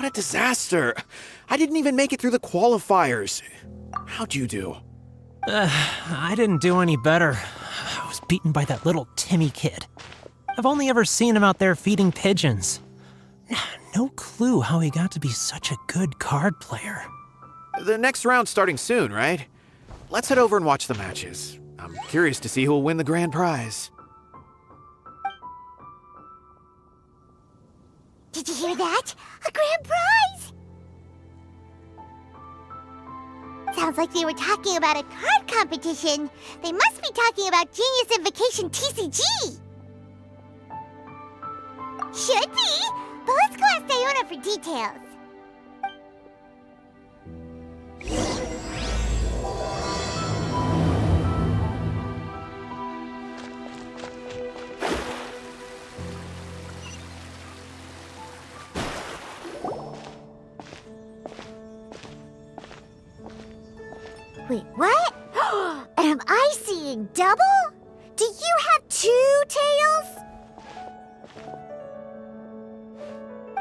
What a disaster. I didn't even make it through the qualifiers. How'd you do? I didn't do any better. I was beaten by that little Timmy kid. I've only ever seen him out there feeding pigeons. No clue how he got to be such a good card player. The next round's starting soon, right? Let's head over and watch the matches. I'm curious to see who'll win the grand prize. Did you hear that? A grand prize! Sounds like they were talking about a card competition. They must be talking about Genius Invocation TCG. Should be, but let's go ask Diona for details. Wait, what? Am I seeing double? Do you have 2 tails?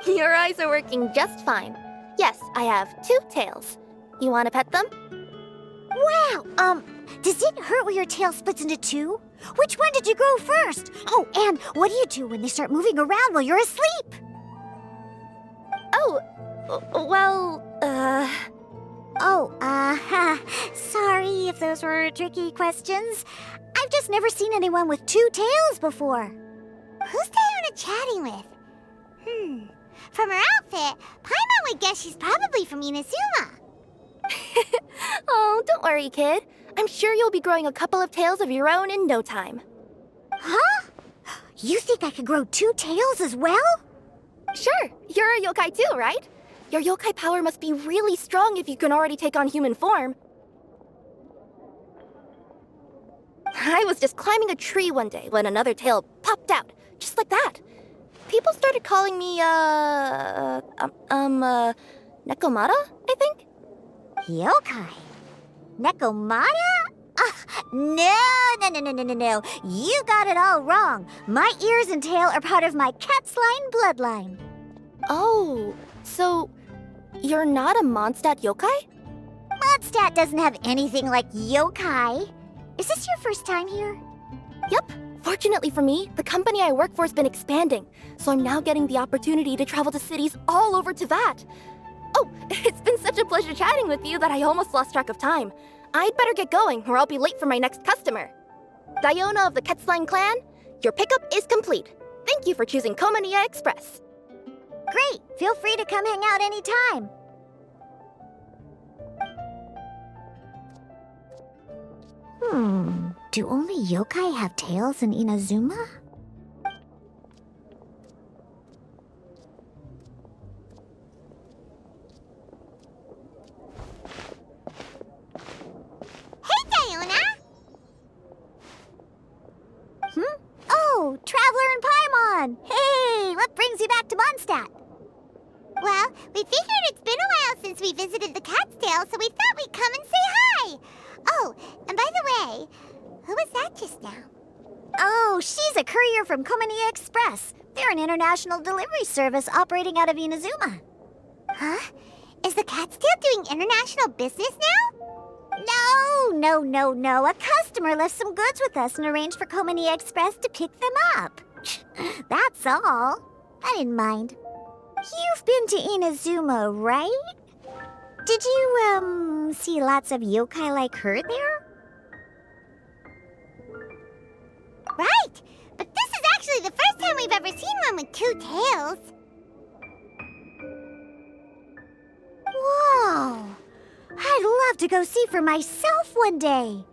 Your eyes are working just fine. Yes, I have 2 tails. You want to pet them? Wow, does it hurt when your tail splits into 2? Which one did you grow first? Oh, and what do you do when they start moving around while you're asleep? Oh, well, sorry if those were tricky questions. I've just never seen anyone with 2 tails before. Who's Diona chatting with? From her outfit, Paimon would guess she's probably from Inazuma. Oh, don't worry, kid. I'm sure you'll be growing a couple of tails of your own in no time. Huh? You think I could grow 2 tails as well? Sure, you're a yokai too, right? Your yokai power must be really strong if you can already take on human form. I was just climbing a tree one day when another tail popped out, just like that. People started calling me, Nekomata, I think? Yokai? Nekomata? No. You got it all wrong. My ears and tail are part of my cat's line bloodline. Oh, so you're not a Mondstadt yokai? Mondstadt doesn't have anything like yokai. Is this your first time here? Yep. Fortunately for me, the company I work for has been expanding, so I'm now getting the opportunity to travel to cities all over Teyvat. Oh, it's been such a pleasure chatting with you that I almost lost track of time. I'd better get going, or I'll be late for my next customer. Diona of the Quetzline clan, your pickup is complete. Thank you for choosing Komaniya Express. Great! Feel free to come hang out anytime. Do only yokai have tails in Inazuma? Hey, Diona! Oh, Traveler and Paimon! Hey, what brings you back to Mondstadt? Well, we figured it's been a while since we visited the Cat's Tail, so we thought we'd come and say hi! Oh, and by the way, who was that just now? Oh, she's a courier from Komaniya Express. They're an international delivery service operating out of Inazuma. Huh? Is the Cat's Tail doing international business now? No. A customer left some goods with us and arranged for Komaniya Express to pick them up. That's all. I didn't mind. You've been to Inazuma, right? Did you, see lots of yokai like her there? Right! But this is actually the first time we've ever seen one with 2 tails. Whoa! I'd love to go see for myself one day.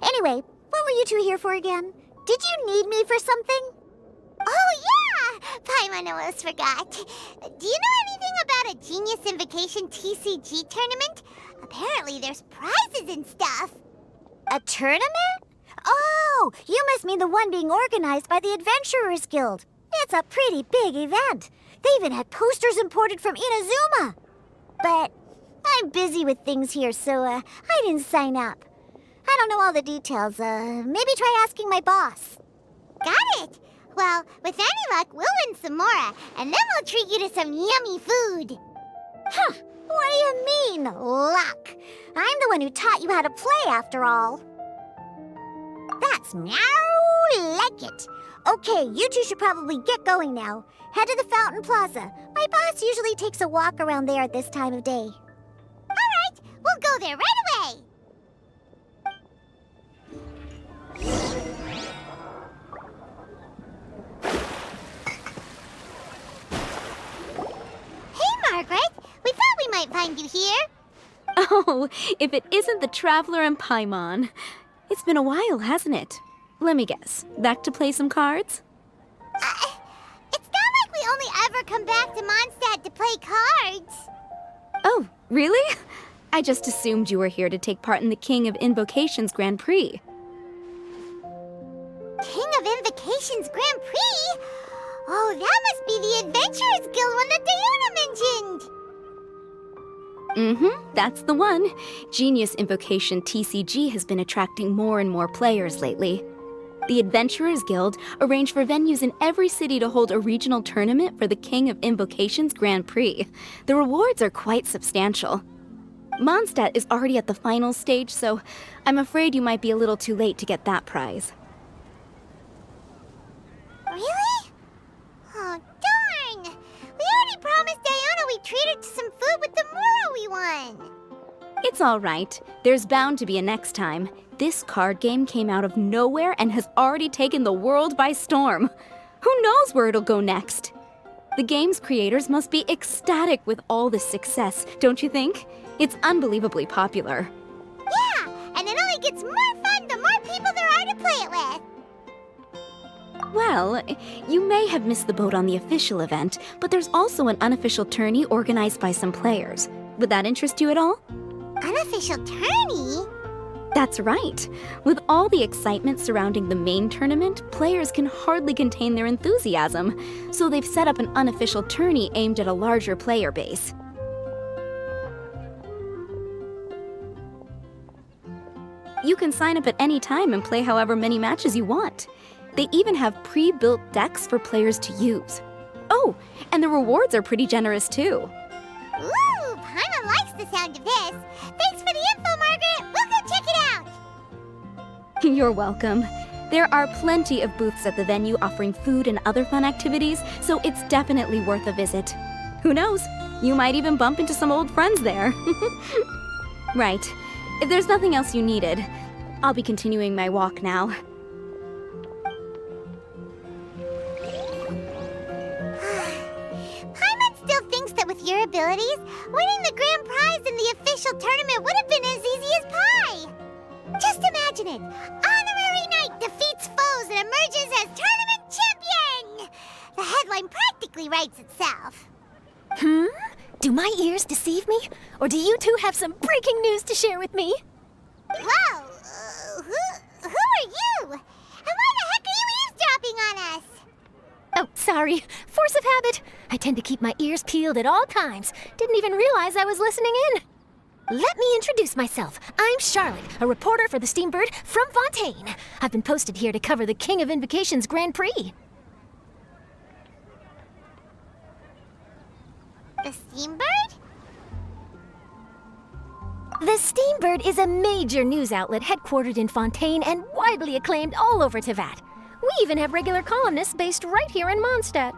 Anyway, what were you 2 here for again? Did you need me for something? Oh, yeah! Paimon almost forgot. Do you know anything about a Genius Invocation TCG tournament? Apparently there's prizes and stuff. A tournament? Oh, you must mean the one being organized by the Adventurers Guild. It's a pretty big event. They even had posters imported from Inazuma. But I'm busy with things here, so I didn't sign up. I don't know all the details. Maybe try asking my boss. Got it. Well, with any luck, we'll win some more, and then we'll treat you to some yummy food. Huh. What do you mean, luck? I'm the one who taught you how to play, after all. That's meow like it. Okay, you two should probably get going now. Head to the Fountain Plaza. My boss usually takes a walk around there at this time of day. All right, we'll go there right away. Hey, Margaret. We thought we might find you here. Oh, if it isn't the Traveler and Paimon. It's been a while, hasn't it? Let me guess. Back to play some cards? It's not like we only ever come back to Mondstadt to play cards. Oh, really? I just assumed you were here to take part in the King of Invocations Grand Prix. King of Invocations Grand Prix? Oh, that must be the Adventurers Guild one that Diona mentioned. That's the one. Genius Invocation TCG has been attracting more and more players lately. The Adventurers Guild arranged for venues in every city to hold a regional tournament for the King of Invocations Grand Prix. The rewards are quite substantial. Mondstadt is already at the final stage, so I'm afraid you might be a little too late to get that prize. Really? Oh, darn! We already promised Diana we'd treat her to some food with the Mora we won. It's all right. There's bound to be a next time. This card game came out of nowhere and has already taken the world by storm. Who knows where it'll go next? The game's creators must be ecstatic with all this success, don't you think? It's unbelievably popular. Yeah, and it only gets more fun the more people there are to play it with. Well, you may have missed the boat on the official event, but there's also an unofficial tourney organized by some players. Would that interest you at all? Unofficial tourney? That's right. With all the excitement surrounding the main tournament, players can hardly contain their enthusiasm, so they've set up an unofficial tourney aimed at a larger player base. You can sign up at any time and play however many matches you want. They even have pre-built decks for players to use. Oh, and the rewards are pretty generous too. Ooh, Paimon likes the sound of this. Thanks for the info, Margaret. We'll go check it out. You're welcome. There are plenty of booths at the venue offering food and other fun activities, so it's definitely worth a visit. Who knows? You might even bump into some old friends there. Right. If there's nothing else you needed, I'll be continuing my walk now. Paimon still thinks that with your abilities, winning the grand prize in the official tournament would have been as easy as pie. Just imagine it. Honorary Knight defeats foes and emerges as tournament champion! The headline practically writes itself. Do my ears deceive me? Or do you two have some breaking news to share with me? Whoa! Who are you? And why the heck are you eavesdropping on us? Oh, sorry. Force of habit. I tend to keep my ears peeled at all times. Didn't even realize I was listening in. Let me introduce myself. I'm Charlotte, a reporter for the Steambird from Fontaine. I've been posted here to cover the King of Invocations Grand Prix. The Steambird? The Steambird is a major news outlet headquartered in Fontaine and widely acclaimed all over Teyvat. We even have regular columnists based right here in Mondstadt.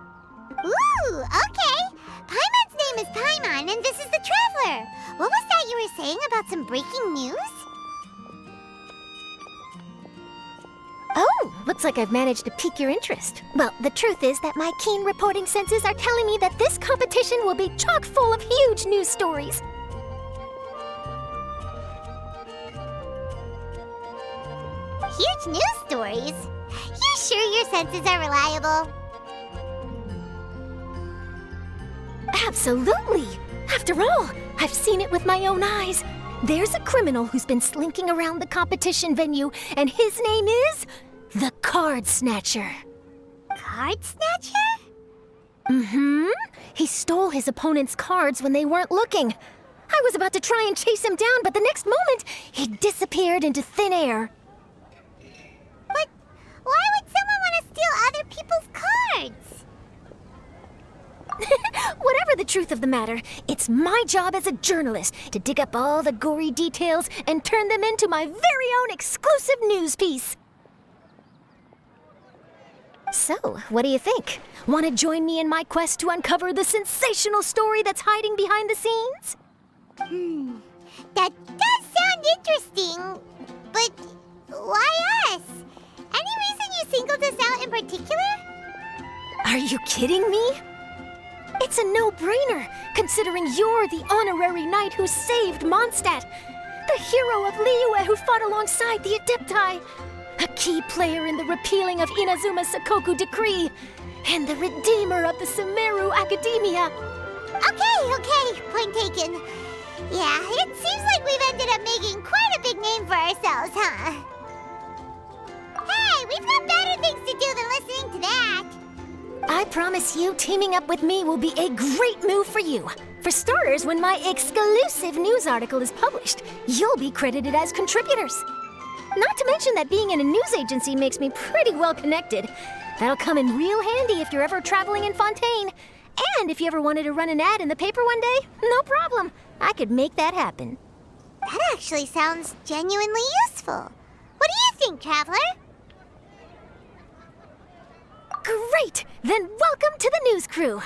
Ooh, okay. Paimon's name is Paimon, and this is the Traveler. What was that you were saying about some breaking news? Oh, looks like I've managed to pique your interest. Well, the truth is that my keen reporting senses are telling me that this competition will be chock full of huge news stories. Huge news stories? You sure your senses are reliable? Absolutely! After all, I've seen it with my own eyes. There's a criminal who's been slinking around the competition venue, and his name is the Card Snatcher. Card Snatcher? He stole his opponent's cards when they weren't looking. I was about to try and chase him down, but the next moment, he disappeared into thin air. But why would someone want to steal other people's cards? Whatever the truth of the matter, it's my job as a journalist to dig up all the gory details and turn them into my very own exclusive news piece. So, what do you think? Want to join me in my quest to uncover the sensational story that's hiding behind the scenes? That does sound interesting, but why us? Any reason you singled us out in particular? Are you kidding me? It's a no-brainer, considering you're the honorary knight who saved Mondstadt, the hero of Liyue who fought alongside the Adepti, a key player in the repealing of Inazuma's Sakoku decree, and the redeemer of the Sumeru Academia. Okay, point taken. Yeah, it seems like we've ended up making quite a big name for ourselves, huh? Hey, we've got better things to do than listening to that. I promise you, teaming up with me will be a great move for you. For starters, when my exclusive news article is published, you'll be credited as contributors. Not to mention that being in a news agency makes me pretty well connected. That'll come in real handy if you're ever traveling in Fontaine. And if you ever wanted to run an ad in the paper one day, no problem. I could make that happen. That actually sounds genuinely useful. What do you think, Traveler? Great! Then welcome to the news crew.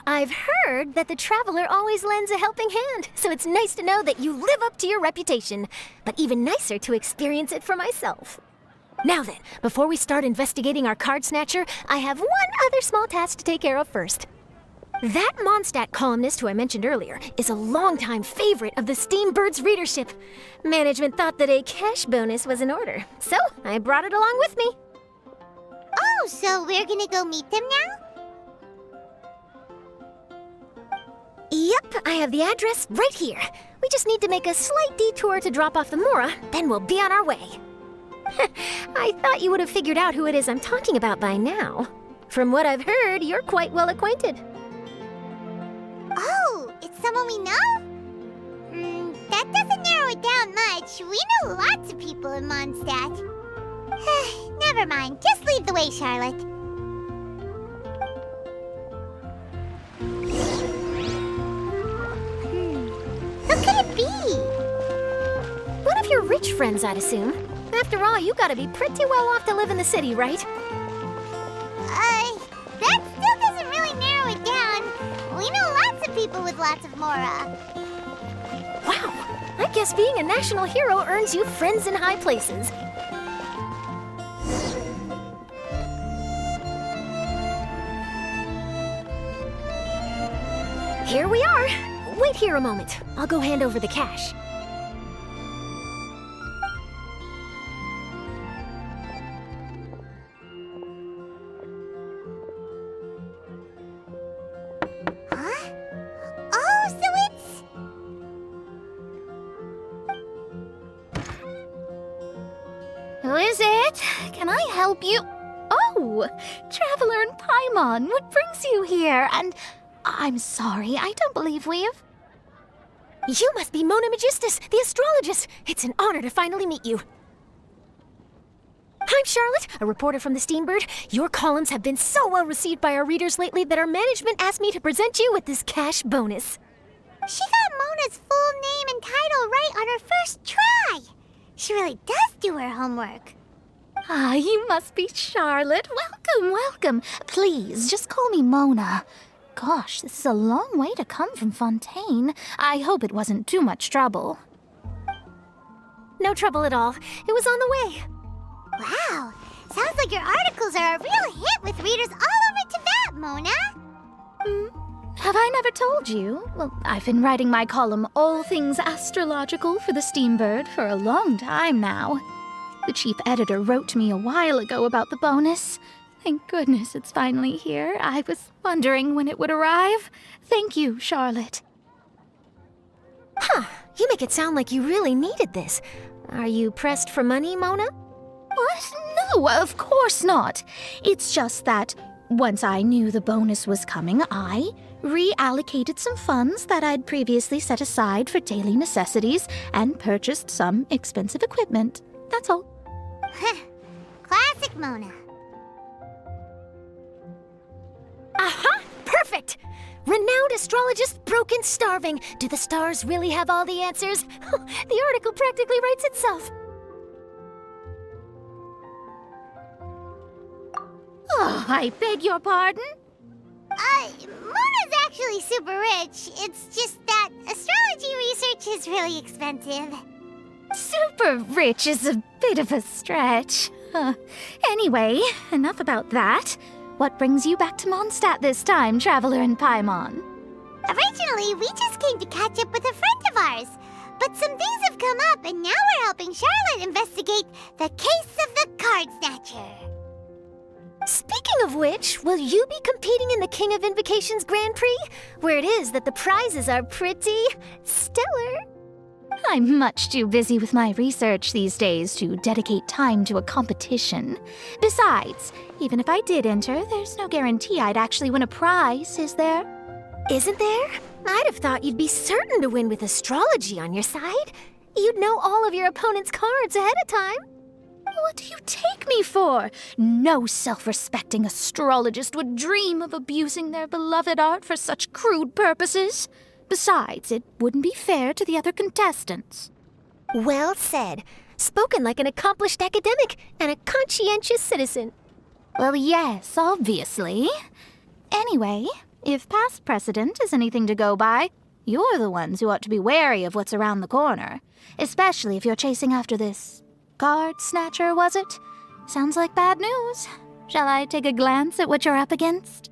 I've heard that the Traveler always lends a helping hand, so it's nice to know that you live up to your reputation, but even nicer to experience it for myself. Now then, before we start investigating our card snatcher, I have one other small task to take care of first. That Mondstadt columnist who I mentioned earlier is a longtime favorite of the Steambird's readership. Management thought that a cash bonus was in order, so I brought it along with me. Oh, so we're gonna go meet them now? Yep, I have the address right here. We just need to make a slight detour to drop off the Mora, then we'll be on our way. I thought you would have figured out who it is I'm talking about by now. From what I've heard, you're quite well acquainted. Oh, it's someone we know? That doesn't narrow it down much. We know lots of people in Mondstadt. Never mind, just lead the way, Charlotte. Who could it be? One of your rich friends, I'd assume. After all, you gotta be pretty well off to live in the city, right? That still doesn't really narrow it down. We know lots of people with lots of Mora. Wow, I guess being a national hero earns you friends in high places. Here we are. Wait here a moment. I'll go hand over the cash. Huh? Oh, so it's... Who is it? Can I help you? Oh, Traveler and Paimon, what brings you here? And I'm sorry, I don't believe we've... You must be Mona Magistus, the astrologist. It's an honor to finally meet you. I'm Charlotte, a reporter from the Steambird. Your columns have been so well received by our readers lately that our management asked me to present you with this cash bonus. She got Mona's full name and title right on her first try. She really does do her homework. Ah, you must be Charlotte. Welcome. Please, just call me Mona. Gosh, this is a long way to come from Fontaine. I hope it wasn't too much trouble. No trouble at all. It was on the way. Wow, sounds like your articles are a real hit with readers all over Tibet, Mona. Have I never told you? Well, I've been writing my column All Things Astrological for the Steambird for a long time now. The chief editor wrote to me a while ago about the bonus. Thank goodness it's finally here. I was wondering when it would arrive. Thank you, Charlotte. Huh, you make it sound like you really needed this. Are you pressed for money, Mona? What? No, of course not. It's just that once I knew the bonus was coming, I reallocated some funds that I'd previously set aside for daily necessities and purchased some expensive equipment. That's all. Classic Mona. Aha! Perfect! Renowned astrologist Broken Starving. Do the stars really have all the answers? The article practically writes itself. Oh, I beg your pardon? Mona's actually super rich. It's just that astrology research is really expensive. Super rich is a bit of a stretch. Anyway, enough about that. What brings you back to Mondstadt this time, Traveler in Paimon? Originally, we just came to catch up with a friend of ours. But some things have come up, and now we're helping Charlotte investigate the case of the Card Snatcher. Speaking of which, will you be competing in the King of Invocations Grand Prix? Where it is that the prizes are pretty stellar. I'm much too busy with my research these days to dedicate time to a competition. Besides, even if I did enter, there's no guarantee I'd actually win a prize, is there? Isn't there? I'd have thought you'd be certain to win with astrology on your side. You'd know all of your opponent's cards ahead of time. What do you take me for? No self-respecting astrologist would dream of abusing their beloved art for such crude purposes. Besides, it wouldn't be fair to the other contestants. Well said. Spoken like an accomplished academic and a conscientious citizen. Well, yes, obviously. Anyway, if past precedent is anything to go by, you're the ones who ought to be wary of what's around the corner. Especially if you're chasing after this Card Snatcher, was it? Sounds like bad news. Shall I take a glance at what you're up against?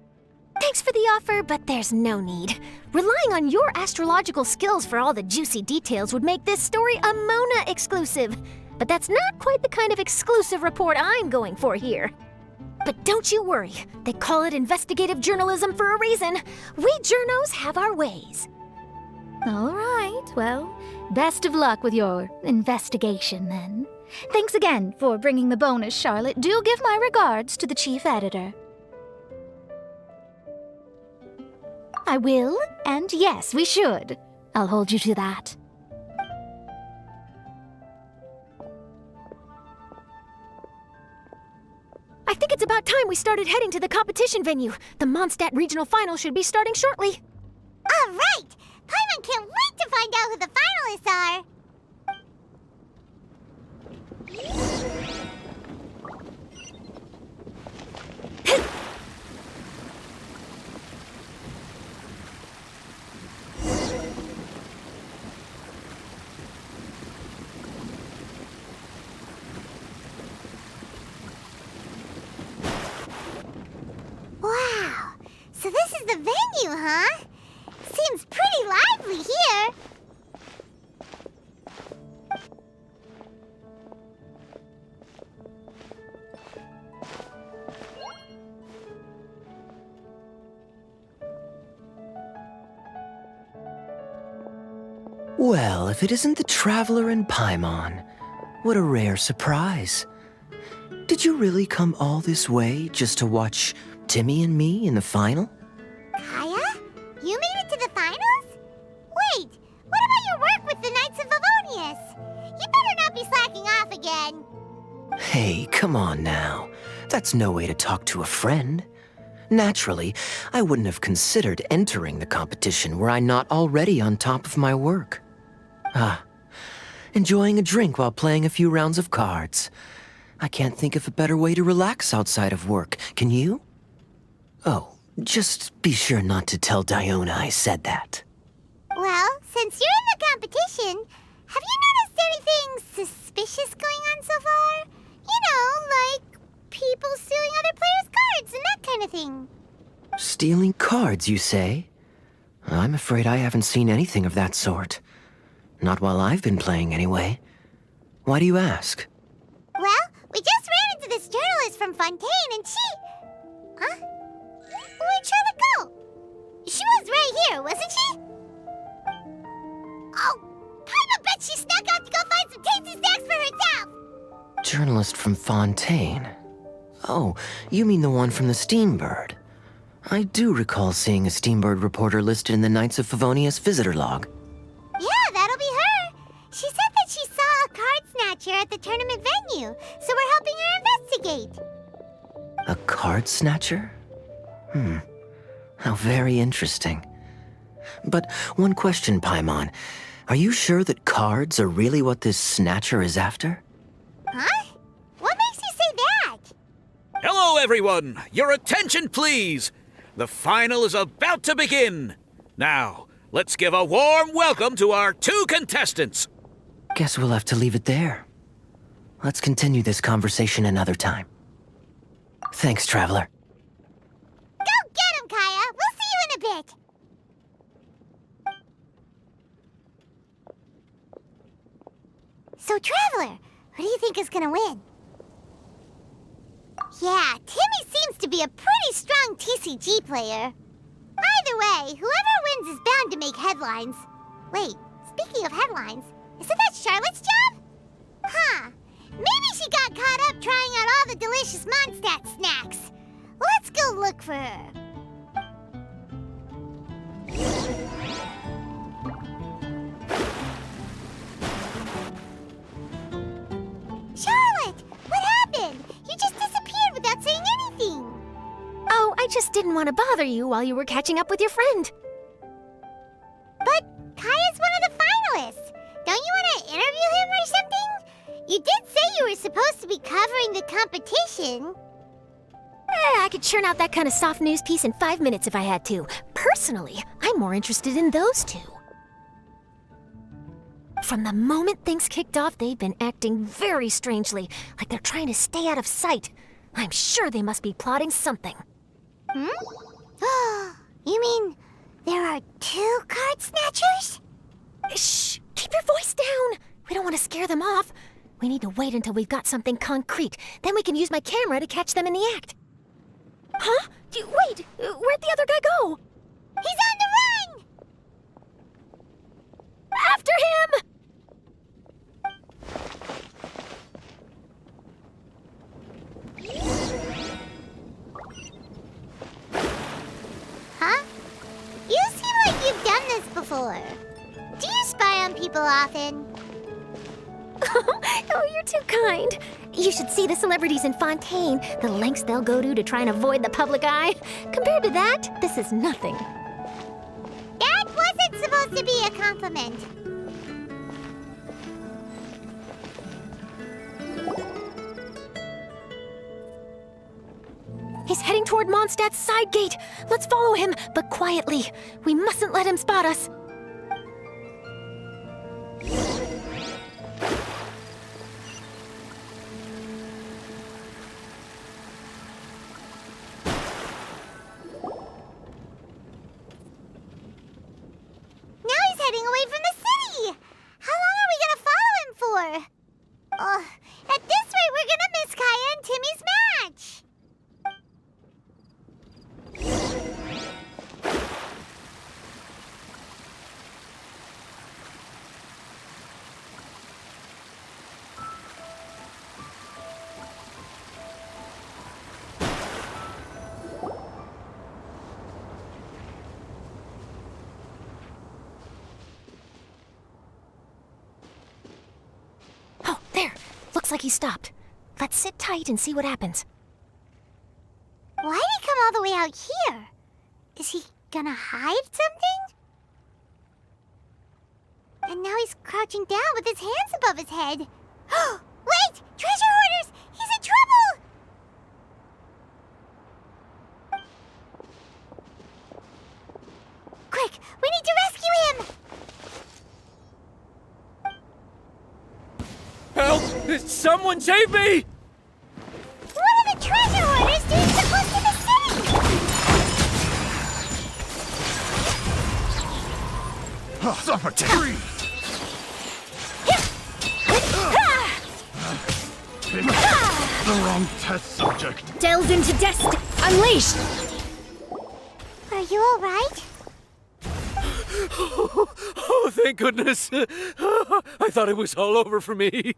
Thanks for the offer, but there's no need. Relying on your astrological skills for all the juicy details would make this story a Mona exclusive. But that's not quite the kind of exclusive report I'm going for here. But don't you worry. They call it investigative journalism for a reason. We journos have our ways. All right, well, best of luck with your investigation then. Thanks again for bringing the bonus, Charlotte. Do give my regards to the chief editor. I will, and yes, we should. I'll hold you to that. I think it's about time we started heading to the competition venue. The Mondstadt Regional Final should be starting shortly. All right! Paimon can't wait to find out who the finalists are! Wow! So this is the venue, huh? Seems pretty lively here. Well, if it isn't the Traveler in Paimon, what a rare surprise. Did you really come all this way just to watch Timmy and me in the final? Kaya? You made it to the finals? Wait, what about your work with the Knights of Favonius? You better not be slacking off again. Hey, come on now. That's no way to talk to a friend. Naturally, I wouldn't have considered entering the competition were I not already on top of my work. Enjoying a drink while playing a few rounds of cards. I can't think of a better way to relax outside of work, can you? Oh, just be sure not to tell Diona I said that. Well, since you're in the competition, have you noticed anything suspicious going on so far? You know, like people stealing other players' cards and that kind of thing. Stealing cards, you say? I'm afraid I haven't seen anything of that sort. Not while I've been playing, anyway. Why do you ask? Well, we just ran into this journalist from Fontaine and she... Huh? Where'd Charlotte go? She was right here, wasn't she? Oh, I bet she snuck out to go find some tasty snacks for herself! Journalist from Fontaine. Oh, you mean the one from the Steambird. I do recall seeing a Steambird reporter listed in the Knights of Favonius visitor log. Yeah, that'll be her. She said that she saw a card snatcher at the tournament venue, so we're helping her investigate. A card snatcher? How very interesting. But one question, Paimon. Are you sure that cards are really what this snatcher is after? Huh? What makes you say that? Hello, everyone! Your attention, please! The final is about to begin! Now, let's give a warm welcome to our 2 contestants! Guess we'll have to leave it there. Let's continue this conversation another time. Thanks, Traveler. Go get him, Kaya! We'll see you in a bit! So, Traveler, who do you think is gonna win? Yeah, Timmy seems to be a pretty strong TCG player. Either way, whoever wins is bound to make headlines. Wait, speaking of headlines, isn't that Charlotte's job? Huh. Maybe she got caught up trying out all the delicious Mondstadt snacks. Let's go look for her. Charlotte! What happened? You just disappeared without saying anything. Oh, I just didn't want to bother you while you were catching up with your friend. But Kaya's one of the finalists. Don't you want to interview him or something? You did say you were supposed to be covering the competition. I could churn out that kind of soft news piece in 5 minutes if I had to. Personally, I'm more interested in those 2. From the moment things kicked off, they've been acting very strangely, like they're trying to stay out of sight. I'm sure they must be plotting something. You mean there are 2 card snatchers? Shh! Keep your voice down! We don't want to scare them off. We need to wait until we've got something concrete. Then we can use my camera to catch them in the act. Huh? Wait! Where'd the other guy go? He's on the run! After him! Huh? You seem like you've done this before. Do you spy on people often? Oh, you're too kind. You should see the celebrities in Fontaine, the lengths they'll go to try and avoid the public eye. Compared to that, this is nothing. That wasn't supposed to be a compliment. He's heading toward Mondstadt's side gate. Let's follow him, but quietly. We mustn't let him spot us. Now he's heading away from the city! How long are we gonna follow him for? At this rate, we're gonna miss Kaya and Timmy's match! Oh, there. Looks like he stopped. Let's sit tight and see what happens. Why'd he come all the way out here? Is he gonna hide something? And now he's crouching down with his hands above his head. Wait! Treasure hoarders! He's in trouble! Quick! We need to rescue him! Help! Someone save me! What are the treasure hoarders doing so close to the city? Oh, I'm a tree! The wrong test subject. Delve into dest. Unleashed. Are you alright? Oh, thank goodness. I thought it was all over for me.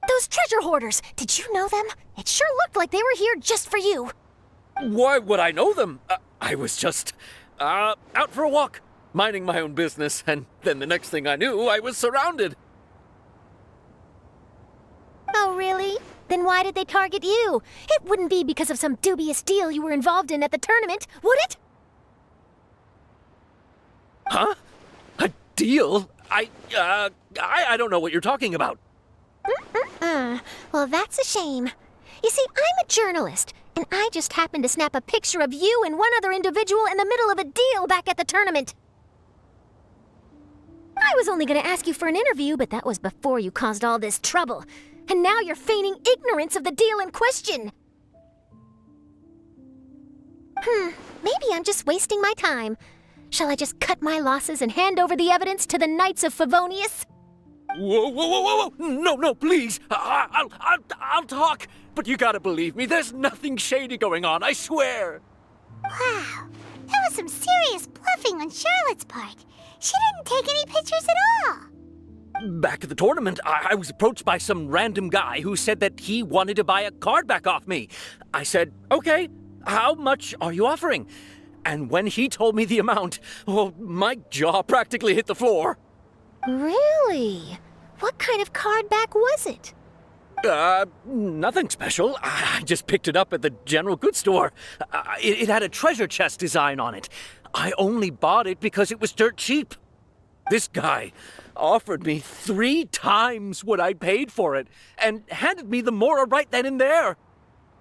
Those treasure hoarders. Did you know them? It sure looked like they were here just for you. Why would I know them? I was just out for a walk, minding my own business, and then the next thing I knew, I was surrounded. Oh, really? Then why did they target you? It wouldn't be because of some dubious deal you were involved in at the tournament, would it? Huh? A deal? I don't know what you're talking about. Well, that's a shame. You see, I'm a journalist, and I just happened to snap a picture of you and one other individual in the middle of a deal back at the tournament. I was only going to ask you for an interview, but that was before you caused all this trouble. And now you're feigning ignorance of the deal in question. Maybe I'm just wasting my time. Shall I just cut my losses and hand over the evidence to the Knights of Favonius? Whoa! No, please. I'll talk. But you gotta believe me, there's nothing shady going on, I swear. Wow, that was some serious bluffing on Charlotte's part. She didn't take any pictures at all. Back at the tournament, I was approached by some random guy who said that he wanted to buy a card back off me. I said, okay, how much are you offering? And when he told me the amount, oh, my jaw practically hit the floor. Really? What kind of card back was it? Nothing special. I just picked it up at the general goods store. It had a treasure chest design on it. I only bought it because it was dirt cheap. This guy offered me 3 times what I paid for it and handed me the Mora right then and there.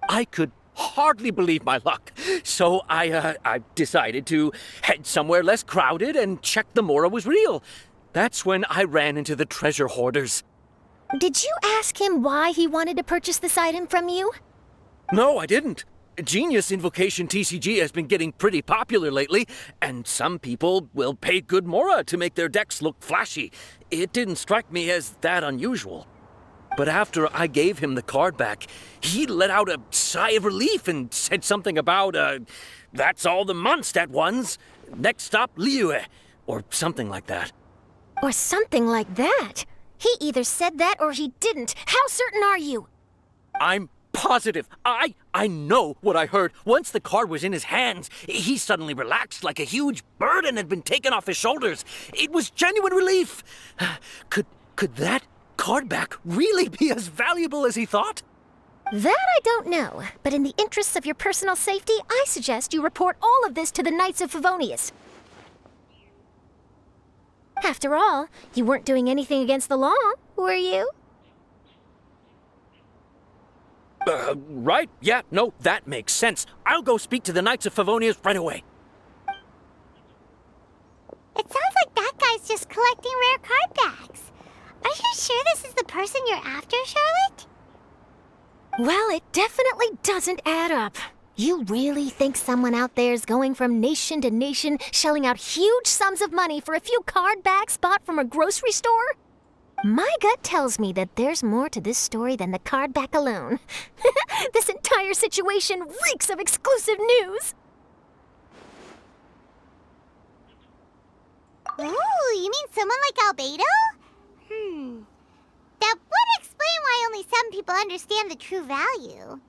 I could hardly believe my luck, so I decided to head somewhere less crowded and check the Mora was real. That's when I ran into the treasure hoarders. Did you ask him why he wanted to purchase this item from you? No, I didn't. Genius Invocation TCG has been getting pretty popular lately, and some people will pay good Mora to make their decks look flashy. It didn't strike me as that unusual. But after I gave him the card back, he let out a sigh of relief and said something about, that's all the Mondstadt ones. Next stop, Liyue, or something like that. Or something like that? He either said that or he didn't. How certain are you? I'm positive. I know what I heard. Once the card was in his hands, he suddenly relaxed like a huge burden had been taken off his shoulders. It was genuine relief. Could that card back really be as valuable as he thought? That I don't know, but in the interests of your personal safety, I suggest you report all of this to the Knights of Favonius. After all, you weren't doing anything against the law, were you? Right. Yeah, no, that makes sense. I'll go speak to the Knights of Favonius right away. It sounds like that guy's just collecting rare card backs. Are you sure this is the person you're after, Charlotte? Well, it definitely doesn't add up. You really think someone out there's going from nation to nation, shelling out huge sums of money for a few card backs bought from a grocery store? My gut tells me that there's more to this story than the card back alone. This entire situation reeks of exclusive news. Ooh, you mean someone like Albedo? That would explain why only some people understand the true value.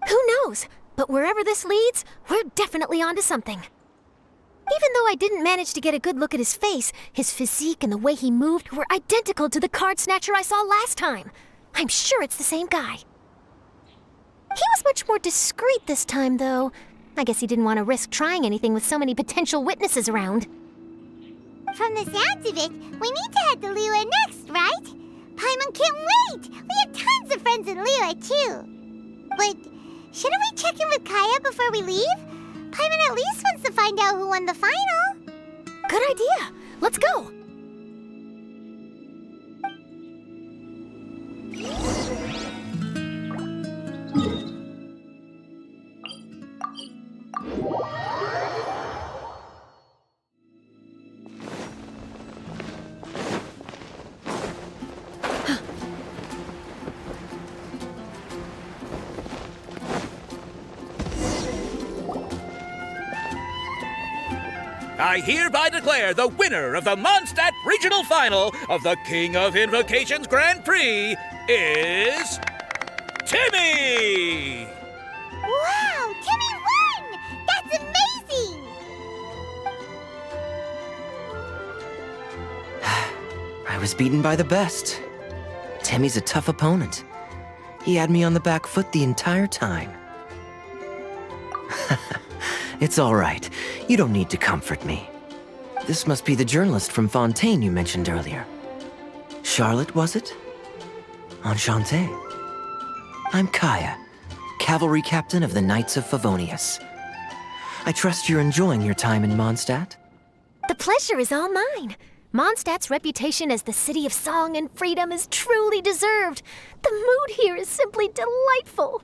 Who knows? But wherever this leads, we're definitely onto something. Even though I didn't manage to get a good look at his face, his physique and the way he moved were identical to the card snatcher I saw last time. I'm sure it's the same guy. He was much more discreet this time, though. I guess he didn't want to risk trying anything with so many potential witnesses around. From the sounds of it, we need to head to Liyue next, right? Paimon can't wait! We have tons of friends in Liyue, too. But shouldn't we check in with Kaya before we leave? Paimon at least wants to find out who won the final. Good idea. Let's go. I hereby declare the winner of the Mondstadt Regional Final of the King of Invocations Grand Prix is Timmy! Wow, Timmy won! That's amazing! I was beaten by the best. Timmy's a tough opponent. He had me on the back foot the entire time. It's all right. You don't need to comfort me. This must be the journalist from Fontaine you mentioned earlier. Charlotte, was it? Enchanté. I'm Kaya, cavalry captain of the Knights of Favonius. I trust you're enjoying your time in Mondstadt? The pleasure is all mine. Mondstadt's reputation as the city of song and freedom is truly deserved. The mood here is simply delightful.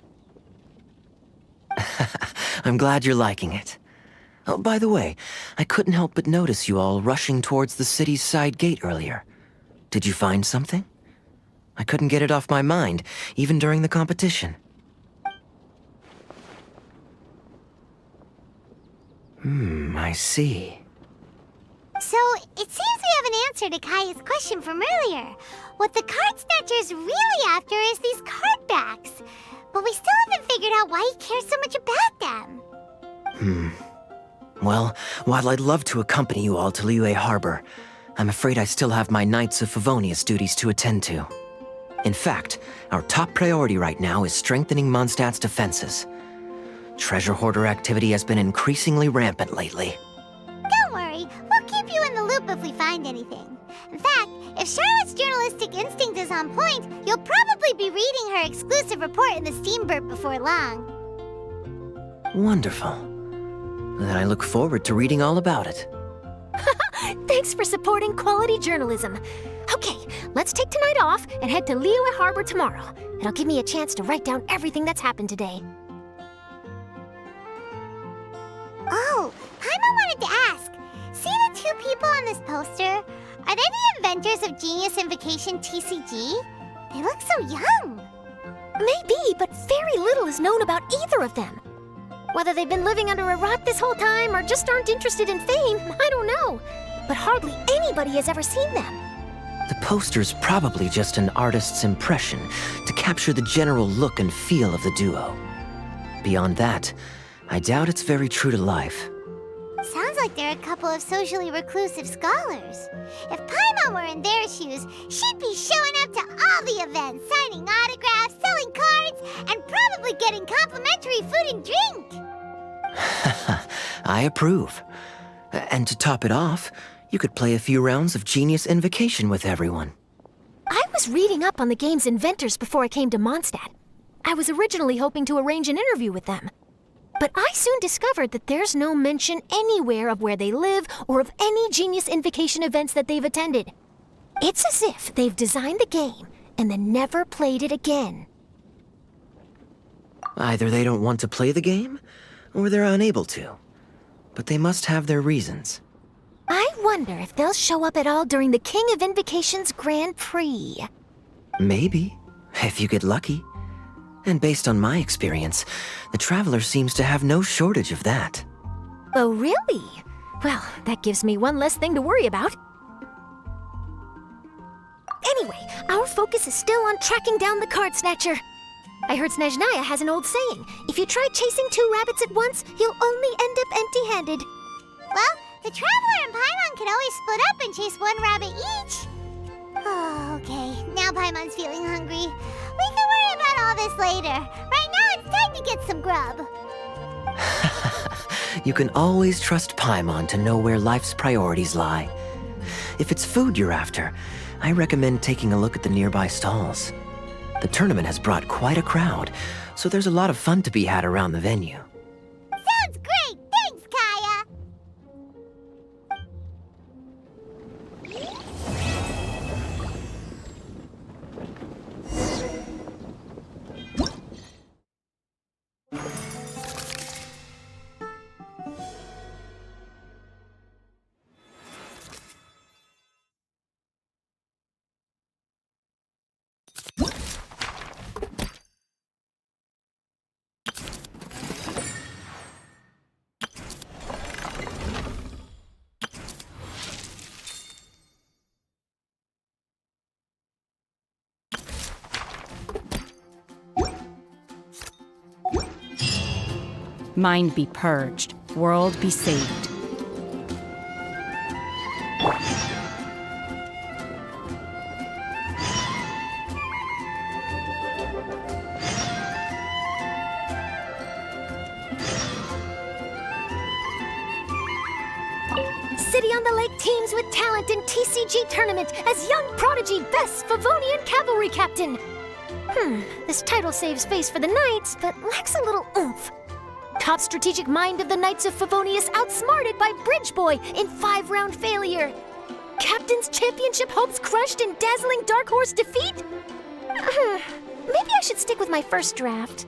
I'm glad you're liking it. Oh, by the way, I couldn't help but notice you all rushing towards the city's side gate earlier. Did you find something? I couldn't get it off my mind, even during the competition. I see. So, it seems we have an answer to Kaya's question from earlier. What the card snatcher's really after is these card backs. But we still haven't figured out why he cares so much about them. Well, while I'd love to accompany you all to Liyue Harbor, I'm afraid I still have my Knights of Favonius duties to attend to. In fact, our top priority right now is strengthening Mondstadt's defenses. Treasure hoarder activity has been increasingly rampant lately. Don't worry, we'll keep you in the loop if we find anything. In fact, if Charlotte's journalistic instinct is on point, you'll probably be reading her exclusive report in the Steamburp before long. Wonderful. Then I look forward to reading all about it. Thanks for supporting quality journalism. Okay, let's take tonight off and head to Liyue Harbor tomorrow. It'll give me a chance to write down everything that's happened today. Oh, Paimon wanted to ask. See the two people on this poster? Are they the inventors of Genius Invocation TCG? They look so young. Maybe, but very little is known about either of them. Whether they've been living under a rock this whole time or just aren't interested in fame, I don't know. But hardly anybody has ever seen them. The poster's probably just an artist's impression to capture the general look and feel of the duo. Beyond that, I doubt it's very true to life. Sounds like they're a couple of socially reclusive scholars. If Paimon were in their shoes, she'd be showing up to all the events, signing autographs, selling cards, and probably getting complimentary food and drink. I approve. And to top it off, you could play a few rounds of Genius Invocation with everyone. I was reading up on the game's inventors before I came to Mondstadt. I was originally hoping to arrange an interview with them. But I soon discovered that there's no mention anywhere of where they live or of any Genius Invocation events that they've attended. It's as if they've designed the game and then never played it again. Either they don't want to play the game, or they're unable to. But they must have their reasons. I wonder if they'll show up at all during the King of Invocation's Grand Prix. Maybe, if you get lucky. And based on my experience, the Traveler seems to have no shortage of that. Oh, really? Well, that gives me one less thing to worry about. Anyway, our focus is still on tracking down the card snatcher. I heard Snezhnaya has an old saying. If you try chasing two rabbits at once, you'll only end up empty-handed. Well, the Traveler and Paimon could always split up and chase one rabbit each. Oh, okay. Now Paimon's feeling hungry. We can worry about all this later. Right now, it's time to get some grub. You can always trust Paimon to know where life's priorities lie. If it's food you're after, I recommend taking a look at the nearby stalls. The tournament has brought quite a crowd, so there's a lot of fun to be had around the venue. Sounds great! Thanks, Kaya! Mind be purged, world be saved. City on the Lake teams with talent in TCG tournament as young prodigy best Favonian cavalry captain. This title saves face for the Knights, but lacks a little oomph. Top strategic mind of the Knights of Favonius outsmarted by Bridge Boy in 5-round failure. Captain's championship hopes crushed in dazzling Dark Horse defeat? Maybe I should stick with my first draft.